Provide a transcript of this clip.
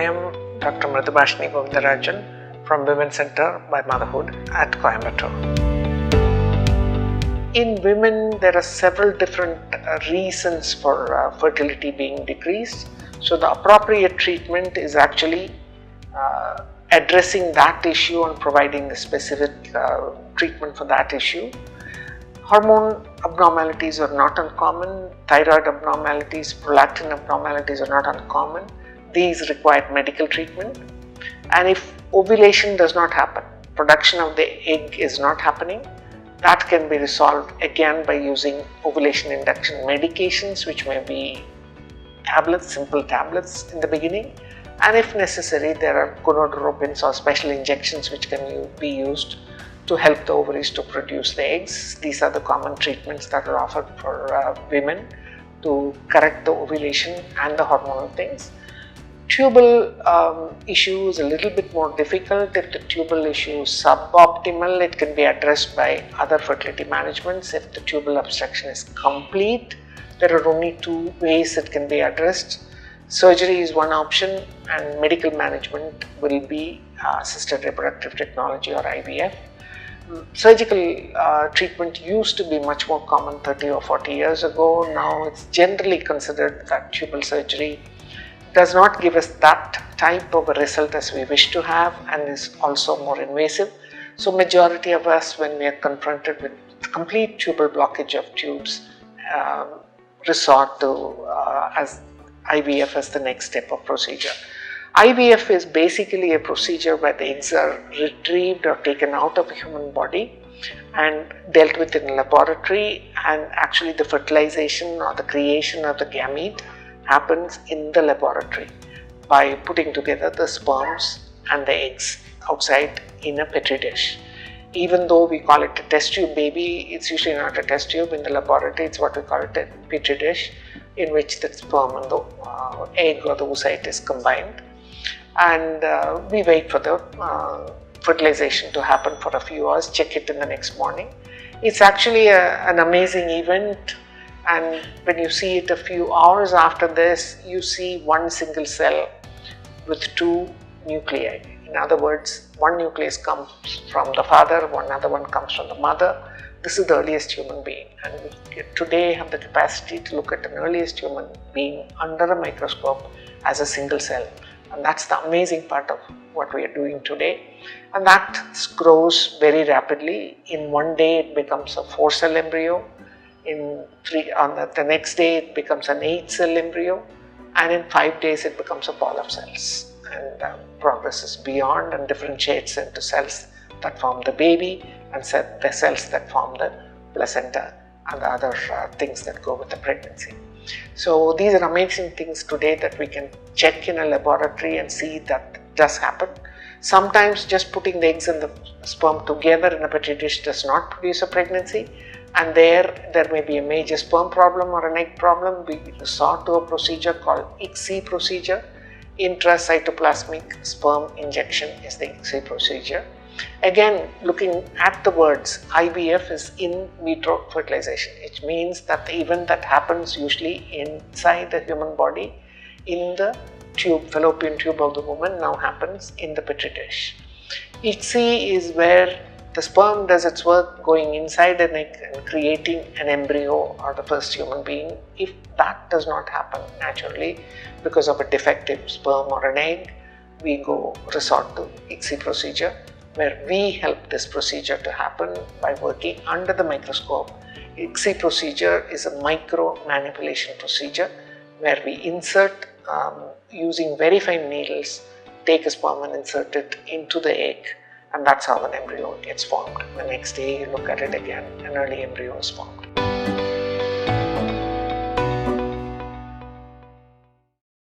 am Dr. Mridubhashini Govindarajan from Women's Center by Motherhood at Coimbatore. In women, there are several different reasons for fertility being decreased. So the appropriate treatment is actually addressing that issue and providing a specific treatment for that issue. Hormone abnormalities are not uncommon, thyroid abnormalities, prolactin abnormalities are not uncommon. These require medical treatment. And if ovulation does not happen, production of the egg is not happening, that can be resolved again by using ovulation induction medications, which may be tablets, simple tablets in the beginning. And if necessary, there are gonadotropins or special injections which can be used to help the ovaries to produce the eggs. These are the common treatments that are offered for women to correct the ovulation and the hormonal things. Tubal issue is a little bit more difficult. If the tubal issue is suboptimal, it can be addressed by other fertility managements. If the tubal obstruction is complete, there are only two ways it can be addressed. Surgery is one option, and medical management will be assisted reproductive technology or IVF. Surgical treatment used to be much more common 30 or 40 years ago. Now it's generally considered that tubal surgery does not give us that type of a result as we wish to have, and is also more invasive. So majority of us, when we are confronted with complete tubal blockage of tubes, resort to as IVF as the next step of procedure. IVF is basically a procedure where the eggs are retrieved or taken out of a human body and dealt with in a laboratory, and actually the fertilization or the creation of the gamete happens in the laboratory by putting together the sperms and the eggs outside in a petri dish. Even though we call it a test tube baby, it's usually not a test tube. In the laboratory, it's what we call it a petri dish, in which the sperm and the egg or the oocyte is combined. And we wait for the fertilization to happen for a few hours, check it in the next morning. It's actually an amazing event, and when you see it a few hours after this, you see one single cell with two nuclei. In other words, one nucleus comes from the father, one other one comes from the mother. This is the earliest human being, and we today have the capacity to look at an earliest human being under a microscope as a single cell. And that's the amazing part of what we are doing today. And that grows very rapidly. In one day, it becomes a 4-cell embryo. The next day, it becomes an 8-cell embryo. And in 5 days, it becomes a ball of cells. And progresses beyond and differentiates into cells that form the baby and the cells that form the placenta and the other things that go with the pregnancy. So these are amazing things today that we can check in a laboratory and see that does happen. Sometimes just putting the eggs and the sperm together in a petri dish does not produce a pregnancy, and there may be a major sperm problem or an egg problem. We resort to a procedure called ICSI procedure. Intracytoplasmic sperm injection is the ICSI procedure. Again, looking at the words, IVF is in vitro fertilization. It means that the event that happens usually inside the human body, in the fallopian tube of the woman, now happens in the petri dish. ICSI is where the sperm does its work going inside an egg and creating an embryo or the first human being. If that does not happen naturally because of a defective sperm or an egg, we resort to ICSI procedure, where we help this procedure to happen by working under the microscope. ICSI procedure is a micro manipulation procedure where we insert using very fine needles, take a sperm and insert it into the egg, and that's how an embryo gets formed. The next day you look at it again, an early embryo is formed.